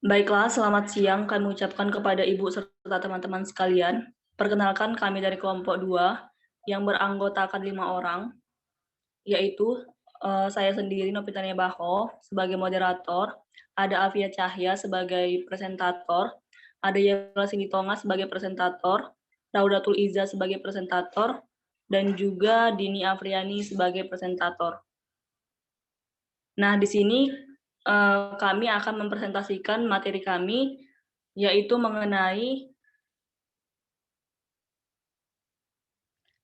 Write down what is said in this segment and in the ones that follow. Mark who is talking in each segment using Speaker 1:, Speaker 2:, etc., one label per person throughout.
Speaker 1: Baiklah, selamat siang kami ucapkan kepada Ibu serta teman-teman sekalian. Perkenalkan kami dari kelompok 2 yang beranggotakan 5 orang, yaitu saya sendiri Novitania Baho sebagai moderator, ada Afia Cahya sebagai presentator, ada Yela Sinitonga sebagai presentator, Raudatul Iza sebagai presentator, dan juga Dini Afriani sebagai presentator. Nah, di sini kami akan mempresentasikan materi kami, yaitu mengenai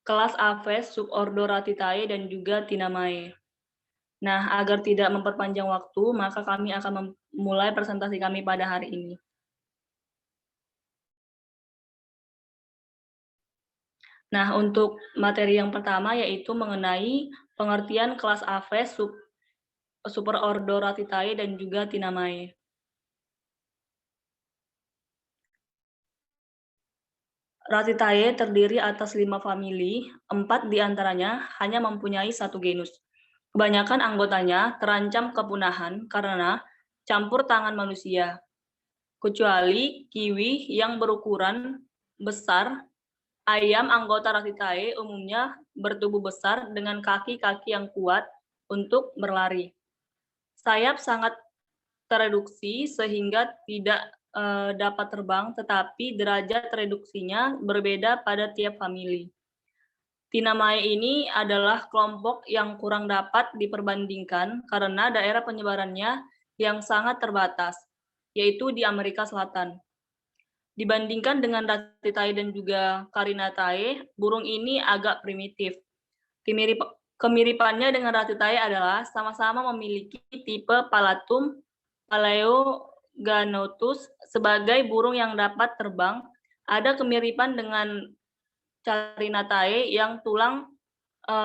Speaker 1: kelas Aves, subordo Ratitae, dan juga Tinamae. Nah, agar tidak memperpanjang waktu, maka kami akan memulai presentasi kami pada hari ini. Nah, untuk materi yang pertama yaitu mengenai pengertian kelas Aves, superordo Ratitae, dan juga Tinamae. Ratitae terdiri atas 5 famili, 4 diantaranya hanya mempunyai 1 genus. Kebanyakan anggotanya terancam kepunahan karena campur tangan manusia, kecuali kiwi yang berukuran besar. Ayam anggota Ratitae umumnya bertubuh besar dengan kaki-kaki yang kuat untuk berlari. Sayap sangat tereduksi sehingga tidak dapat terbang, tetapi derajat reduksinya berbeda pada tiap famili. Tinamae ini adalah kelompok yang kurang dapat diperbandingkan karena daerah penyebarannya yang sangat terbatas, yaitu di Amerika Selatan. Dibandingkan dengan Ratitae dan juga Carinatae, burung ini agak primitif. Kemiripannya dengan Ratitae adalah sama-sama memiliki tipe palatum paleoganotus sebagai burung yang dapat terbang. Ada kemiripan dengan Carinatae yang tulang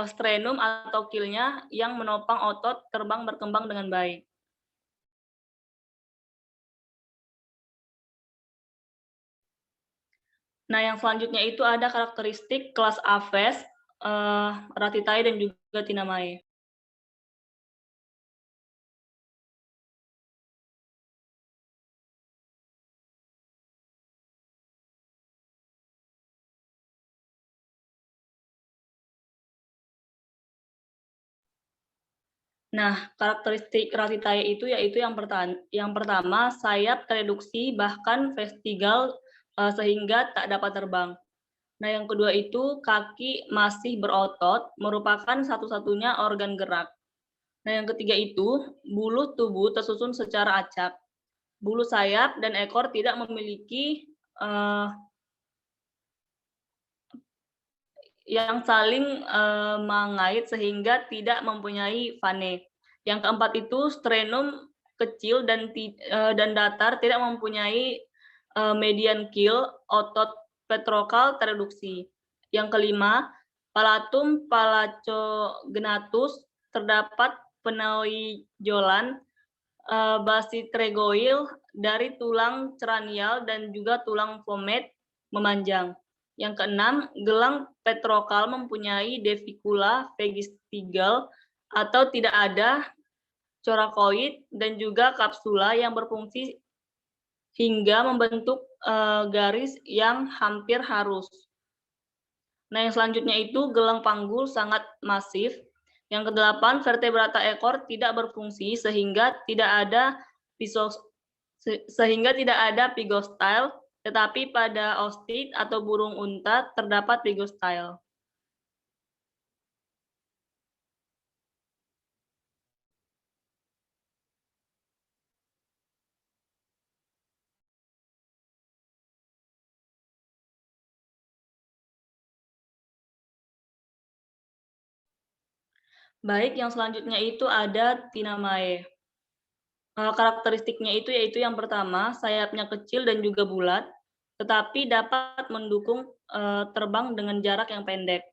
Speaker 1: sternum atau keelnya yang menopang otot terbang berkembang dengan baik. Nah, yang selanjutnya itu ada karakteristik kelas Aves, Ratitae, dan juga Tinamae. Nah, karakteristik Ratitae itu yaitu yang pertama sayap tereduksi bahkan vestigal sehingga tak dapat terbang. Nah, yang kedua itu kaki masih berotot, merupakan satu-satunya organ gerak. Nah, yang ketiga itu bulu tubuh tersusun secara acak. Bulu sayap dan ekor tidak memiliki yang saling mengait sehingga tidak mempunyai fane. Yang keempat itu sternum kecil dan datar, tidak mempunyai median keel, otot petrokal tereduksi. Yang kelima, palatum palacognathus, terdapat penonjolan basitregoil dari tulang cranial dan juga tulang vomit memanjang. Yang keenam, gelang petrokal mempunyai devikula vestigial atau tidak ada coracoid dan juga kapsula yang berfungsi hingga membentuk garis yang hampir harus. Nah, yang selanjutnya itu gelang panggul sangat masif. Yang kedelapan, vertebrata ekor tidak berfungsi sehingga tidak ada pygostyle, tetapi pada ostid atau burung unta terdapat pygostyle. Baik, yang selanjutnya itu ada Tinamae. Karakteristiknya itu yaitu yang pertama, sayapnya kecil dan juga bulat, tetapi dapat mendukung terbang dengan jarak yang pendek.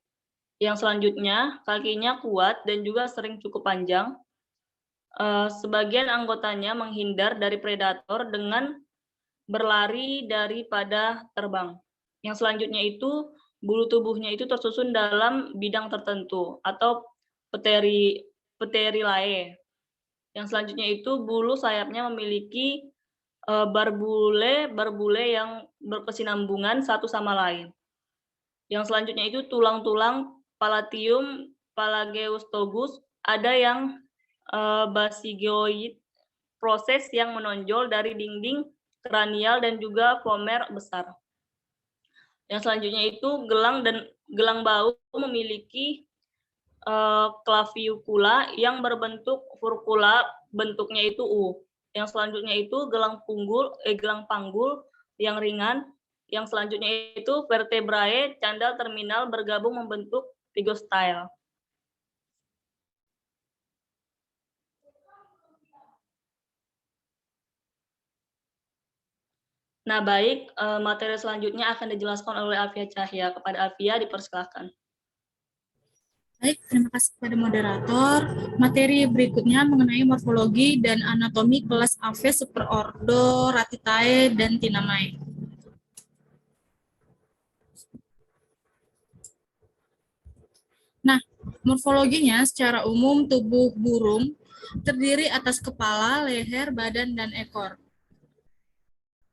Speaker 1: Yang selanjutnya, kakinya kuat dan juga sering cukup panjang. Sebagian anggotanya menghindar dari predator dengan berlari daripada terbang. Yang selanjutnya itu, bulu tubuhnya itu tersusun dalam bidang tertentu atau pterilae. Yang selanjutnya itu bulu sayapnya memiliki barbule yang berkesinambungan satu sama lain. Yang selanjutnya itu tulang-tulang Palatium pelageostogus, ada yang basigoid, proses yang menonjol dari dinding kranial dan juga vomer besar. Yang selanjutnya itu gelang bau memiliki clavicula yang berbentuk furcula, bentuknya itu U. Yang selanjutnya itu gelang panggul yang ringan. Yang selanjutnya itu vertebrae candal terminal bergabung membentuk pygostyle. Nah, baik, materi selanjutnya akan dijelaskan oleh Alfia Cahya. Kepada Alfia, dipersilakan.
Speaker 2: Baik, terima kasih kepada moderator. Materi berikutnya mengenai morfologi dan anatomi kelas Aves superordo Ratitae dan Tinamae. Nah, morfologinya secara umum tubuh burung terdiri atas kepala, leher, badan, dan ekor.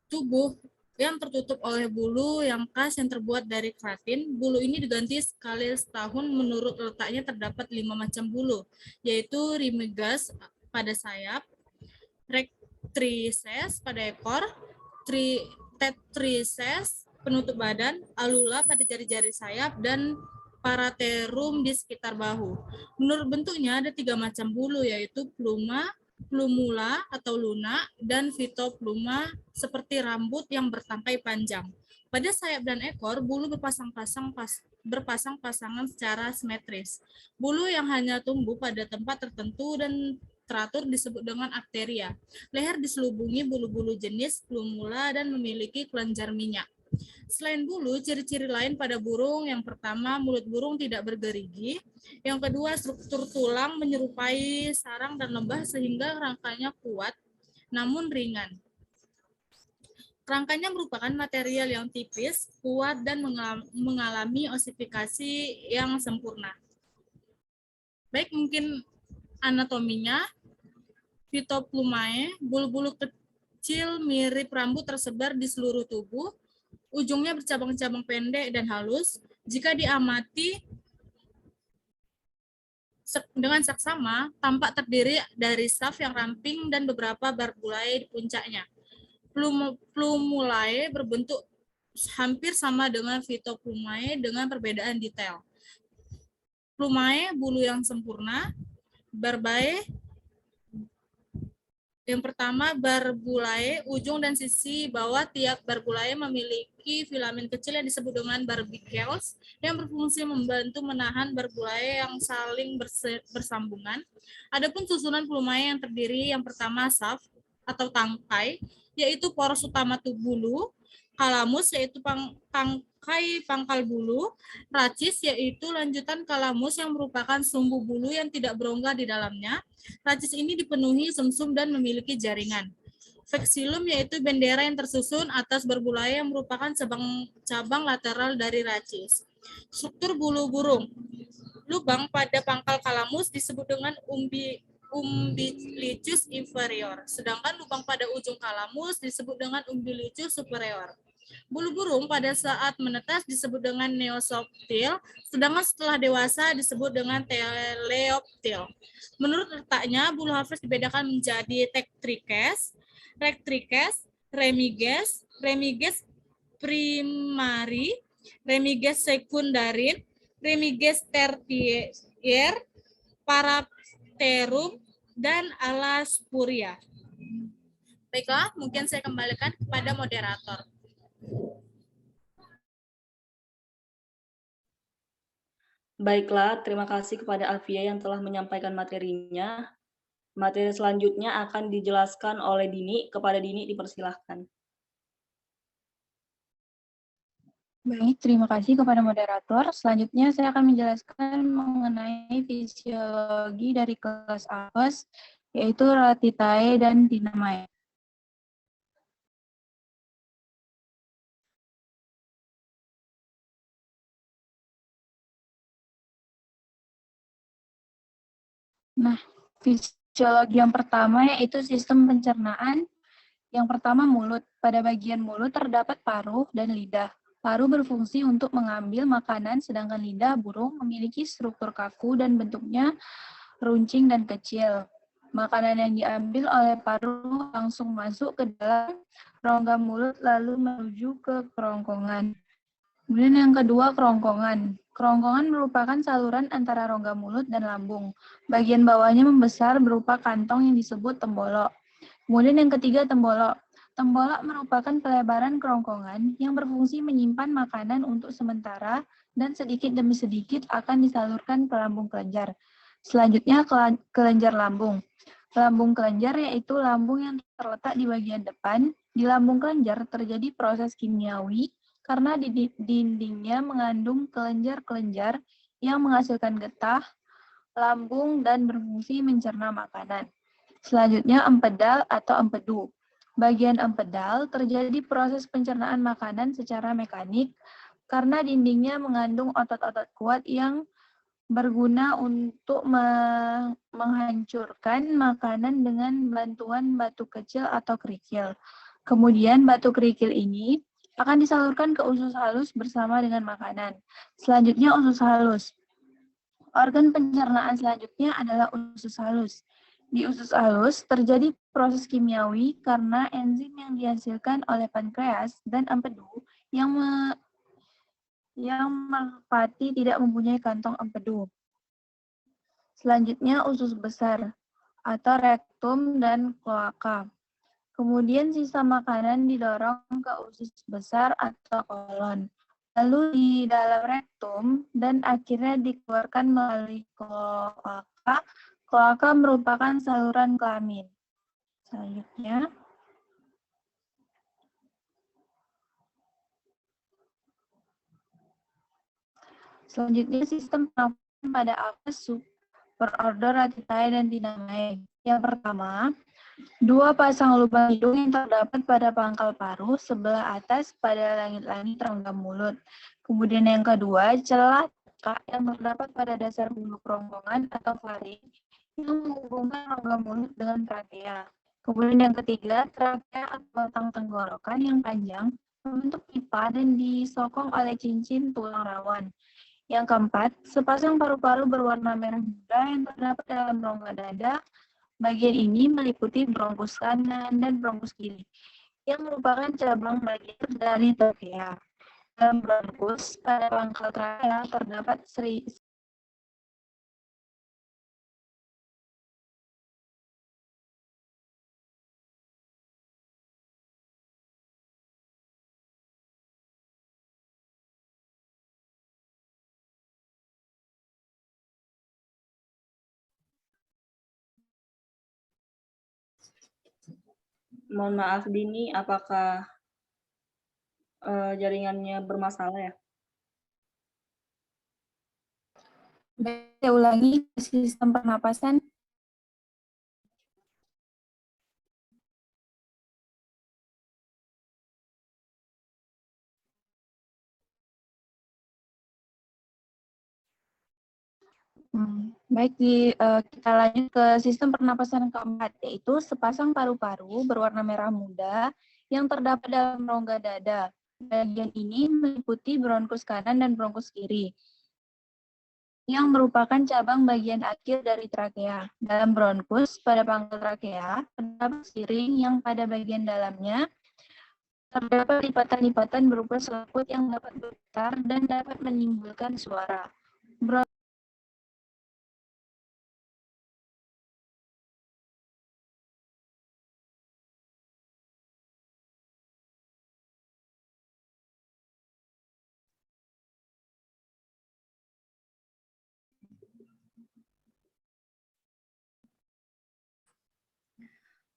Speaker 2: Tubuh yang tertutup oleh bulu yang khas yang terbuat dari keratin. Bulu ini diganti sekali setahun. Menurut letaknya terdapat 5 macam bulu, yaitu remigas pada sayap, rectrices pada ekor, tetrices penutup badan, alula pada jari-jari sayap, dan paraterum di sekitar bahu. Menurut bentuknya ada 3 macam bulu, yaitu pluma, plumula atau lunak, dan phytopluma seperti rambut yang bertangkai panjang. Pada sayap dan ekor, bulu berpasang-pasangan secara simetris. Bulu yang hanya tumbuh pada tempat tertentu dan teratur disebut dengan arteria. Leher diselubungi bulu-bulu jenis plumula dan memiliki kelenjar minyak. Selain bulu, ciri-ciri lain pada burung, yang pertama, mulut burung tidak bergerigi. Yang kedua, struktur tulang menyerupai sarang dan lembah sehingga rangkanya kuat namun ringan. Rangkanya merupakan material yang tipis, kuat, dan mengalami osifikasi yang sempurna. Baik, mungkin anatominya. Phytoplumae, bulu-bulu kecil mirip rambut tersebar di seluruh tubuh. Ujungnya bercabang-cabang pendek dan halus. Jika diamati dengan saksama, tampak terdiri dari staf yang ramping dan beberapa barbulae di puncaknya. Plumulae berbentuk hampir sama dengan Phytoplumae dengan perbedaan detail. Plumae, bulu yang sempurna. Barbae, yang pertama, barbulae, ujung dan sisi bawah tiap barbulae memiliki filamen kecil yang disebut dengan barbicels yang berfungsi membantu menahan barbulae yang saling bersambungan. Adapun susunan plumae yang terdiri yang pertama shaft atau tangkai, yaitu poros utama tubuh bulu, kalamus yaitu tangkai pangkal bulu, racis yaitu lanjutan kalamus yang merupakan sumbu bulu yang tidak berongga di dalamnya. Racis ini dipenuhi sumsum dan memiliki jaringan. Vexillum yaitu bendera yang tersusun atas barbulae yang merupakan cabang lateral dari racis. Struktur bulu burung. Lubang pada pangkal kalamus disebut dengan umbilicus inferior, sedangkan lubang pada ujung kalamus disebut dengan umbilicus superior. Bulu burung pada saat menetas disebut dengan neosoptil, sedangkan setelah dewasa disebut dengan teleoptil. Menurut letaknya, bulu Hafiz dibedakan menjadi tektrikes, rektrikes, remiges, remiges primari, remiges sekundarin, remiges tertier, paraterum, dan alaspuria. Baiklah, mungkin saya kembalikan kepada moderator.
Speaker 1: Baiklah, terima kasih kepada Alfia yang telah menyampaikan materinya. Materi selanjutnya akan dijelaskan oleh Dini. Kepada Dini, dipersilahkan.
Speaker 3: Baik, terima kasih kepada moderator. Selanjutnya saya akan menjelaskan mengenai fisiologi dari kelas Aves, yaitu Ratitae dan Tinamae. Nah, fisiologi yang pertama yaitu sistem pencernaan, Yang pertama, mulut. Pada bagian mulut terdapat paruh dan lidah. Paruh berfungsi untuk mengambil makanan, sedangkan lidah burung memiliki struktur kaku dan bentuknya runcing dan kecil. Makanan yang diambil oleh paruh langsung masuk ke dalam rongga mulut lalu menuju ke kerongkongan. Kemudian yang kedua, kerongkongan. Kerongkongan merupakan saluran antara rongga mulut dan lambung. Bagian bawahnya membesar berupa kantong yang disebut tembolok. Kemudian yang ketiga, tembolok. Tembolok merupakan pelebaran kerongkongan yang berfungsi menyimpan makanan untuk sementara dan sedikit demi sedikit akan disalurkan ke lambung kelenjar. Selanjutnya, kelenjar lambung. Lambung kelenjar yaitu lambung yang terletak di bagian depan. Di lambung kelenjar terjadi proses kimiawi karena di dindingnya mengandung kelenjar-kelenjar yang menghasilkan getah, lambung, dan berfungsi mencerna makanan. Selanjutnya, empedal atau empedu. Bagian empedal terjadi proses pencernaan makanan secara mekanik karena dindingnya mengandung otot-otot kuat yang berguna untuk menghancurkan makanan dengan bantuan batu kecil atau kerikil. Kemudian batu kerikil ini akan disalurkan ke usus halus bersama dengan makanan. Selanjutnya, usus halus. Organ pencernaan selanjutnya adalah usus halus. Di usus halus terjadi proses kimiawi karena enzim yang dihasilkan oleh pankreas dan empedu yang merpati tidak mempunyai kantong empedu. Selanjutnya, usus besar atau rektum dan kloaka. Kemudian sisa makanan didorong ke usus besar atau kolon. Lalu di dalam rektum dan akhirnya dikeluarkan melalui kloaka. Kloaka merupakan saluran kelamin. Selanjutnya sistem pernapasan pada apes superordo Ratitae dan Tinamae. Yang pertama, 2 pasang lubang hidung yang terdapat pada pangkal paruh sebelah atas pada langit-langit rongga mulut. Kemudian yang kedua, celah tekak yang terdapat pada dasar bulu kerongkongan atau faring yang menghubungkan rongga mulut dengan trakea. Kemudian yang ketiga, trakea atau batang tenggorokan yang panjang membentuk pipa dan disokong oleh cincin tulang rawan. Yang keempat, sepasang paru-paru berwarna merah muda yang terdapat dalam rongga dada. Bagian ini meliputi bronkus kanan dan bronkus kiri, yang merupakan cabang bagian dari trakea. Dalam bronkus, pada pangkal trakea terdapat
Speaker 1: Mohon maaf Dini, apakah jaringannya bermasalah ya?
Speaker 3: Baik, saya ulangi sistem pernapasan. Baik, kita lanjut ke sistem pernapasan keempat, yaitu sepasang paru-paru berwarna merah muda yang terdapat dalam rongga dada. Bagian ini meliputi bronkus kanan dan bronkus kiri, yang merupakan cabang bagian akhir dari trakea. Dalam bronkus, pada pangkal trakea, terdapat siring yang pada bagian dalamnya terdapat lipatan-lipatan berupa selaput yang dapat bergetar dan dapat menimbulkan suara.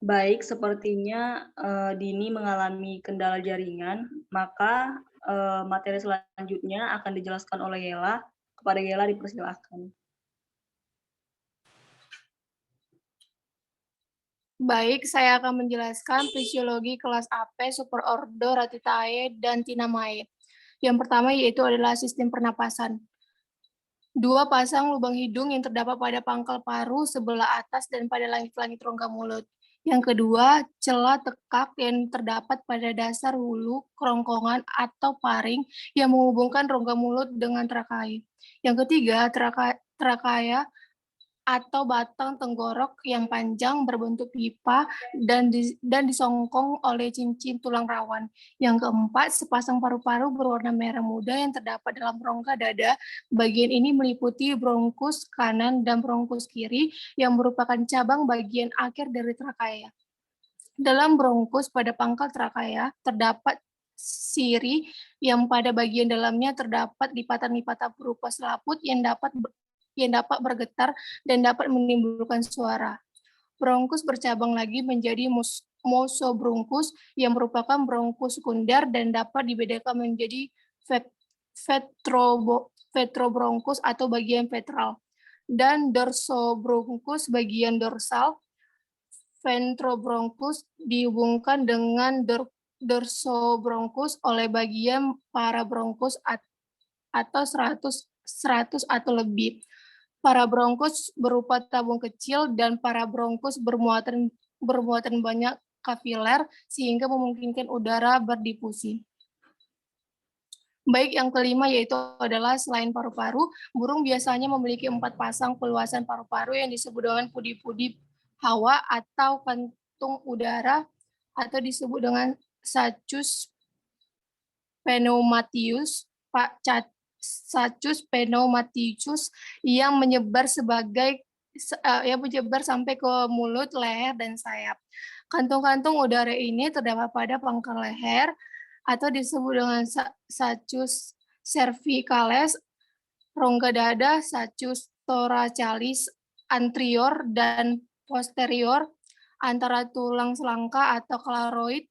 Speaker 1: Baik, sepertinya Dini mengalami kendala jaringan, maka materi selanjutnya akan dijelaskan oleh Yela. Kepada Yela dipersilakan.
Speaker 4: Baik, saya akan menjelaskan fisiologi kelas AP, superordo, Ratitae, dan Tinamae. Yang pertama yaitu adalah sistem pernapasan. 2 pasang lubang hidung yang terdapat pada pangkal paru sebelah atas dan pada langit-langit rongga mulut. Yang kedua, celah tekak yang terdapat pada dasar hulu, kerongkongan, atau paring yang menghubungkan rongga mulut dengan trakea. Yang ketiga, trakea atau batang tenggorok yang panjang berbentuk pipa dan disongkong oleh cincin tulang rawan. Yang keempat, sepasang paru-paru berwarna merah muda yang terdapat dalam rongga dada. Bagian ini meliputi bronkus kanan dan bronkus kiri yang merupakan cabang bagian akhir dari trakea. Dalam bronkus pada pangkal trakea terdapat siri yang pada bagian dalamnya terdapat lipatan-lipatan berupa selaput yang dapat bergetar dan dapat menimbulkan suara. Bronkus bercabang lagi menjadi mosobronkus yang merupakan bronkus sekunder dan dapat dibedakan menjadi vetrobronkus atau bagian ventral dan dorsobronkus bagian dorsal. Ventrobronkus dihubungkan dengan dorsobronkus oleh bagian parabronkus atau 100 atau lebih. Parabronkus berupa tabung kecil dan parabronkus bermuatan banyak kapiler sehingga memungkinkan udara berdifusi. Baik, yang kelima yaitu adalah selain paru-paru, burung biasanya memiliki 4 pasang peluasan paru-paru yang disebut dengan pudi-pudi hawa atau kantung udara atau disebut dengan Sachus pneumatius, Sachus pneumatius yang menyebar sampai ke mulut, leher, dan sayap. Kantung-kantung udara ini terdapat pada pangkal leher atau disebut dengan Sachus cervicalis, rongga dada, Sachus thoracalis anterior dan posterior, antara tulang selangka atau claroid,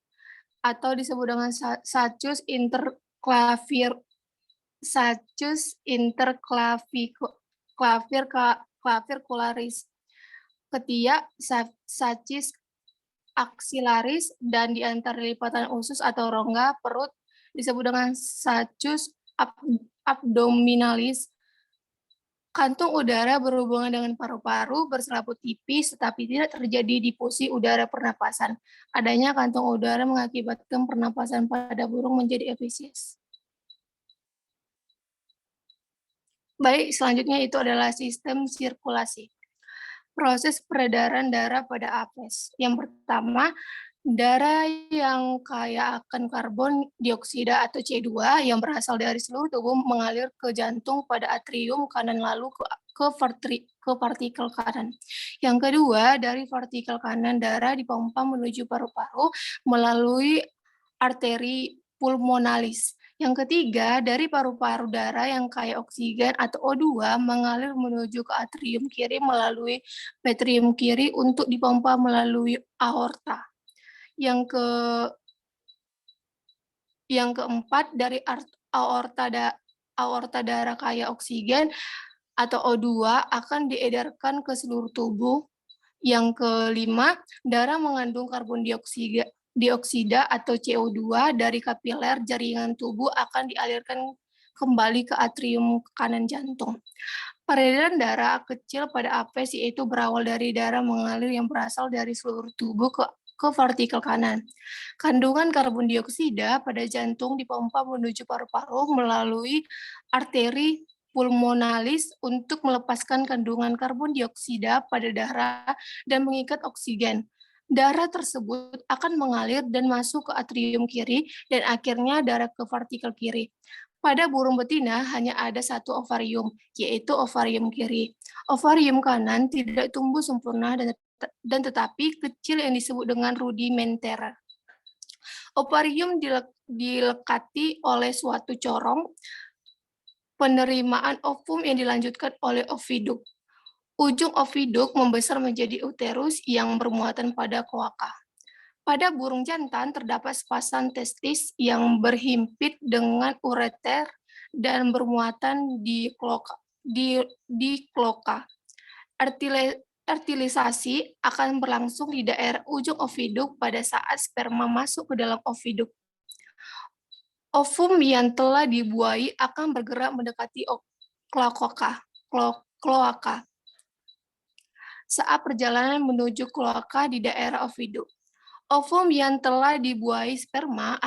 Speaker 4: atau disebut dengan Sachus interclavicularis, ketiak, Sachus axillaris, dan di antara lipatan usus atau rongga perut disebut dengan Sachus abdominalis. Kantung udara berhubungan dengan paru-paru, berselaput tipis, tetapi tidak terjadi difusi udara pernapasan. Adanya kantung udara mengakibatkan pernapasan pada burung menjadi efisies. Baik, selanjutnya itu adalah sistem sirkulasi. Proses peredaran darah pada apes. Yang pertama, darah yang kaya akan karbon dioksida atau C2 yang berasal dari seluruh tubuh mengalir ke jantung pada atrium kanan lalu ke partikel kanan. Yang kedua, dari partikel kanan darah dipompa menuju paru-paru melalui arteri pulmonalis. Yang ketiga, dari paru-paru darah yang kaya oksigen atau O2 mengalir menuju ke atrium kiri melalui petrium kiri untuk dipompa melalui aorta. Yang keempat, dari aorta darah kaya oksigen atau O2 akan diedarkan ke seluruh tubuh. Yang kelima, darah mengandung karbon dioksida atau CO2 dari kapiler jaringan tubuh akan dialirkan kembali ke atrium kanan jantung. Peredaran darah kecil pada apes yaitu berawal dari darah mengalir yang berasal dari seluruh tubuh ke partikel kanan. Kandungan karbon dioksida pada jantung dipompa menuju paru-paru melalui arteri pulmonalis untuk melepaskan kandungan karbon dioksida pada darah dan mengikat oksigen. Darah tersebut akan mengalir dan masuk ke atrium kiri dan akhirnya darah ke partikel kiri. Pada burung betina hanya ada satu ovarium, yaitu ovarium kiri. Ovarium kanan tidak tumbuh sempurna dan tetapi kecil yang disebut dengan rudimenter. Ovarium dilekati oleh suatu corong penerimaan ovum yang dilanjutkan oleh oviduk. Ujung oviduk membesar menjadi uterus yang bermuatan pada kloaka. Pada burung jantan terdapat sepasang testis yang berhimpit dengan ureter dan bermuatan di kloaka. Fertilisasi akan berlangsung di daerah ujung oviduk pada saat sperma masuk ke dalam oviduk. Ovum yang telah dibuai akan bergerak mendekati kloaka. saat perjalanan menuju kloaka di daerah ovidum. Ovum yang telah dibuahi sperma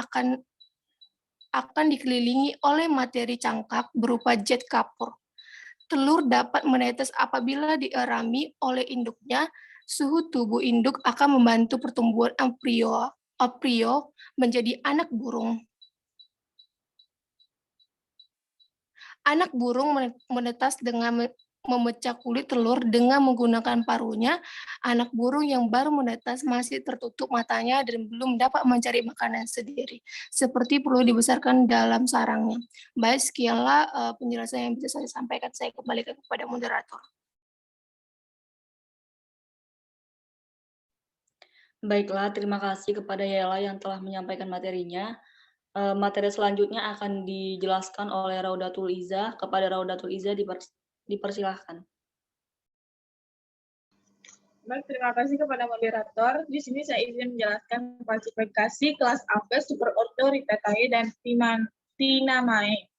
Speaker 4: akan dikelilingi oleh materi cangkap berupa jet kapur. Telur dapat menetes apabila dierami oleh induknya. Suhu tubuh induk akan membantu pertumbuhan embrio menjadi anak burung. Anak burung menetas dengan memecah kulit telur dengan menggunakan paruhnya. Anak burung yang baru menetas masih tertutup matanya dan belum dapat mencari makanan sendiri, seperti perlu dibesarkan dalam sarangnya. Baik, sekianlah penjelasan yang bisa saya sampaikan. Saya kembalikan kepada moderator.
Speaker 1: Baiklah, terima kasih kepada Yela yang telah menyampaikan materinya. Materi selanjutnya akan dijelaskan oleh Raudatul Iza. Kepada Raudatul Iza dipersilahkan.
Speaker 5: Baik, terima kasih kepada moderator. Di sini saya izin menjelaskan klasifikasi kelas Apes, superordo Rhytatae, dan Tinamae.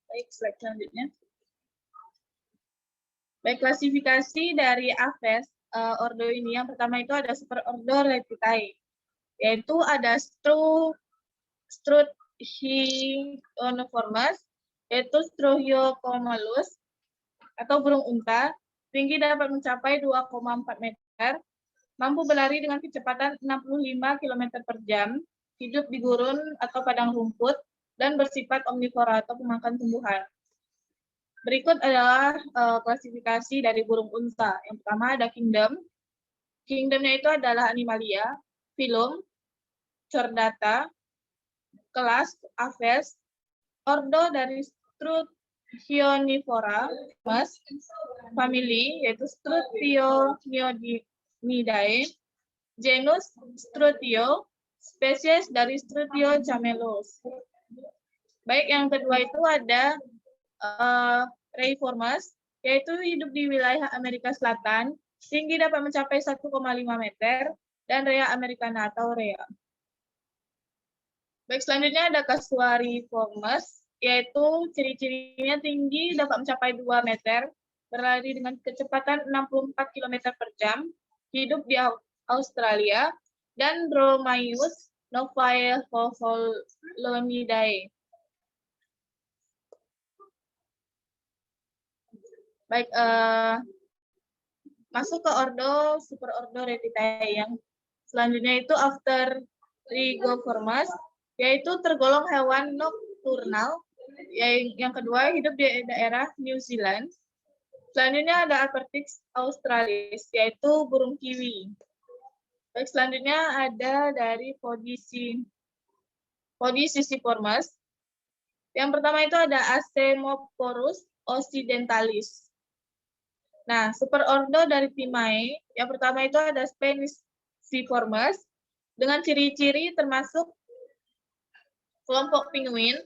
Speaker 5: Baik, slide selanjutnya. Baik, klasifikasi dari Apes, ordo ini yang pertama itu ada superordo Rhytatae, yaitu ada Struthionoformes, yaitu Struthiocomalus atau burung unta, tinggi dapat mencapai 2,4 meter, mampu berlari dengan kecepatan 65 km per jam, hidup di gurun atau padang rumput, dan bersifat omnivora atau pemakan tumbuhan. Berikut adalah klasifikasi dari burung unta. Yang pertama ada kingdom. Kingdomnya itu adalah Animalia, filum, Chordata, kelas Aves, ordo dari Struthionivora, family yaitu Struthionioidae, genus Struthio, spesies dari Struthio camelus. Baik, yang kedua itu ada Reiformes, yaitu hidup di wilayah Amerika Selatan, tinggi dapat mencapai 1,5 meter, dan Rhea americana atau Rhea. Baik, selanjutnya ada Casuariiformes, yaitu ciri-cirinya tinggi dapat mencapai 2 meter, berlari dengan kecepatan 64 km per jam, hidup di Australia, dan Dromaeus novaeolonidae. Baik, masuk ke ordo superordo Rhytatae yang selanjutnya itu Afterigoformes, yaitu tergolong hewan nokturnal. Yang kedua hidup di daerah New Zealand. Selanjutnya ada Apertix australis, yaitu burung kiwi. Baik, selanjutnya ada dari Podiciciformes. Yang pertama itu ada Asemoporus occidentalis. Nah, superordo dari Timae, yang pertama itu ada Speniciformes, dengan ciri-ciri termasuk kelompok penguin,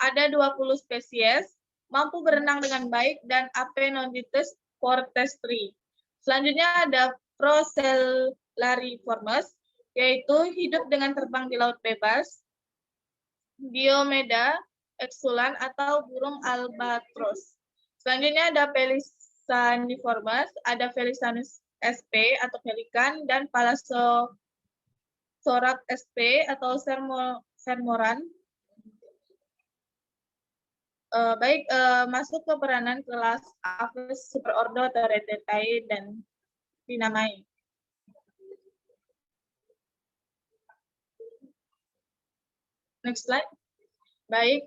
Speaker 5: ada 20 spesies, mampu berenang dengan baik, dan Apenodontis forestri. Selanjutnya ada Procellariiformes, yaitu hidup dengan terbang di laut bebas, Diomeda exulan atau burung albatros. Selanjutnya ada Pelisaniformes, ada Felisanus sp atau pelikan, dan Palasosorax sp atau sermoran. Baik, masuk ke peranan kelas Apes, superordo atau Rhytatae dan Tinamae. Next slide. Baik,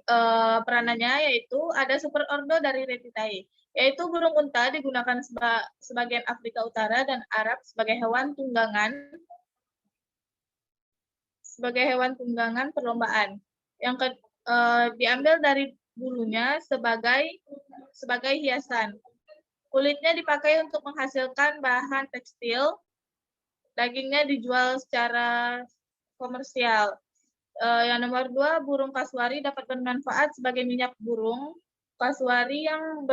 Speaker 5: peranannya yaitu ada superordo dari Rhytatae, yaitu burung unta digunakan sebagian Afrika Utara dan Arab sebagai hewan tunggangan perlombaan. Yang diambil dari bulunya sebagai hiasan. Kulitnya dipakai untuk menghasilkan bahan tekstil. Dagingnya dijual secara komersial. Yang nomor 2, burung kasuari dapat bermanfaat sebagai minyak burung kasuari yang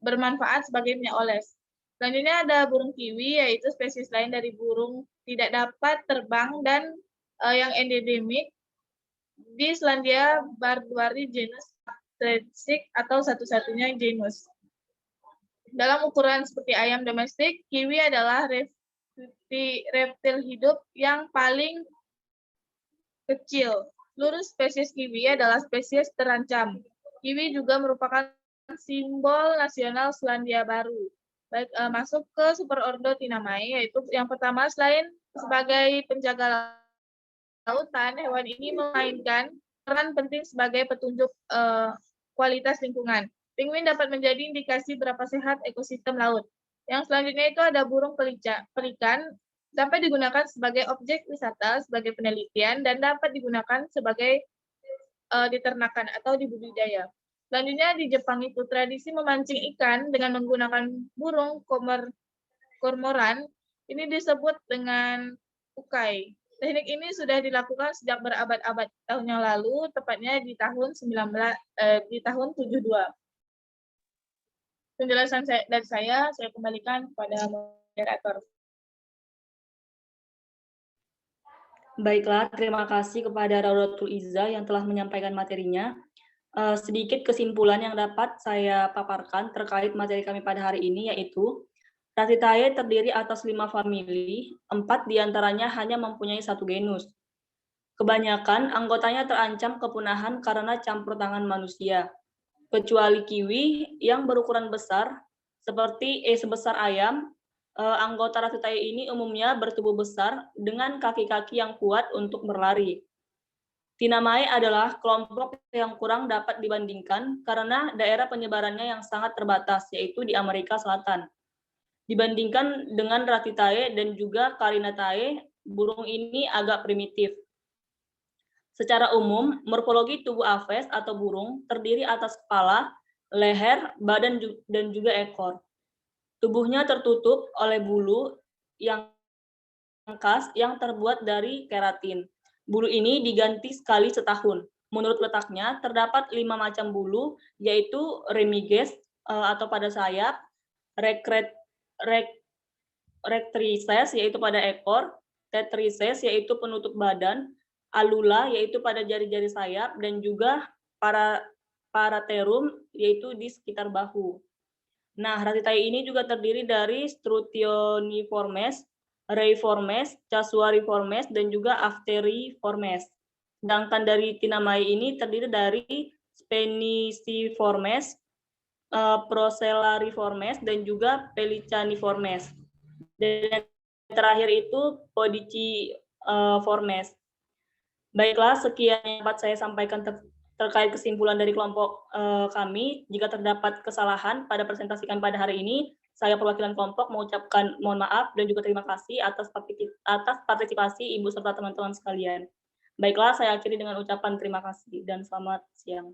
Speaker 5: bermanfaat sebagai minyak oles. Selanjutnya ada burung kiwi, yaitu spesies lain dari burung tidak dapat terbang dan yang endemik di Selandia Baru genus Astrexis atau satu-satunya genus. Dalam ukuran seperti ayam domestik, kiwi adalah reptil hidup yang paling kecil. Seluruh spesies kiwi adalah spesies terancam. Kiwi juga merupakan simbol nasional Selandia Baru. Baik, masuk ke superordo Tinamae, yaitu yang pertama, selain sebagai penjaga lautan, hewan ini memainkan peran penting sebagai petunjuk kualitas lingkungan. Penguin dapat menjadi indikasi berapa sehat ekosistem laut. Yang selanjutnya itu ada burung pelikan, dapat digunakan sebagai objek wisata, sebagai penelitian, dan dapat digunakan sebagai diternakan atau dibudidaya. Selanjutnya di Jepang itu tradisi memancing ikan dengan menggunakan burung kormoran ini disebut dengan ukai. Teknik ini sudah dilakukan sejak berabad-abad tahun yang lalu, tepatnya di tahun 72. Penjelasan dari saya kembalikan kepada moderator.
Speaker 1: Baiklah, terima kasih kepada Raudatul Izza yang telah menyampaikan materinya. Sedikit kesimpulan yang dapat saya paparkan terkait materi kami pada hari ini, yaitu Ratitae terdiri atas 5 famili, 4 diantaranya hanya mempunyai 1 genus. Kebanyakan anggotanya terancam kepunahan karena campur tangan manusia, kecuali kiwi yang berukuran besar, seperti sebesar ayam. Anggota Ratitae ini umumnya bertubuh besar dengan kaki-kaki yang kuat untuk berlari. Tinamae adalah kelompok yang kurang dapat dibandingkan karena daerah penyebarannya yang sangat terbatas, yaitu di Amerika Selatan. Dibandingkan dengan Ratitae dan juga Carinatae, burung ini agak primitif. Secara umum, morfologi tubuh Aves atau burung terdiri atas kepala, leher, badan, dan juga ekor. Tubuhnya tertutup oleh bulu yang khas yang terbuat dari keratin. Bulu ini diganti sekali setahun. Menurut letaknya, terdapat 5 macam bulu, yaitu remiges atau pada sayap, rectrices yaitu pada ekor, tetrices yaitu penutup badan, alula yaitu pada jari-jari sayap, dan juga paraterum yaitu di sekitar bahu. Nah, Ratitae ini juga terdiri dari Strutioniformes, Reiformes, Casuariformes, dan juga Afteriformes. Sedangkan dari Tinamae ini terdiri dari Speniciformes, Procellariformes, dan juga Pelicaniformes. Dan terakhir itu Podiciformes. Baiklah, sekian yang dapat saya sampaikan terkait kesimpulan dari kelompok kami. Jika terdapat kesalahan pada presentasi kami pada hari ini, saya perwakilan kelompok mengucapkan mohon maaf dan juga terima kasih atas partisipasi Ibu serta teman-teman sekalian. Baiklah, saya akhiri dengan ucapan terima kasih dan selamat siang.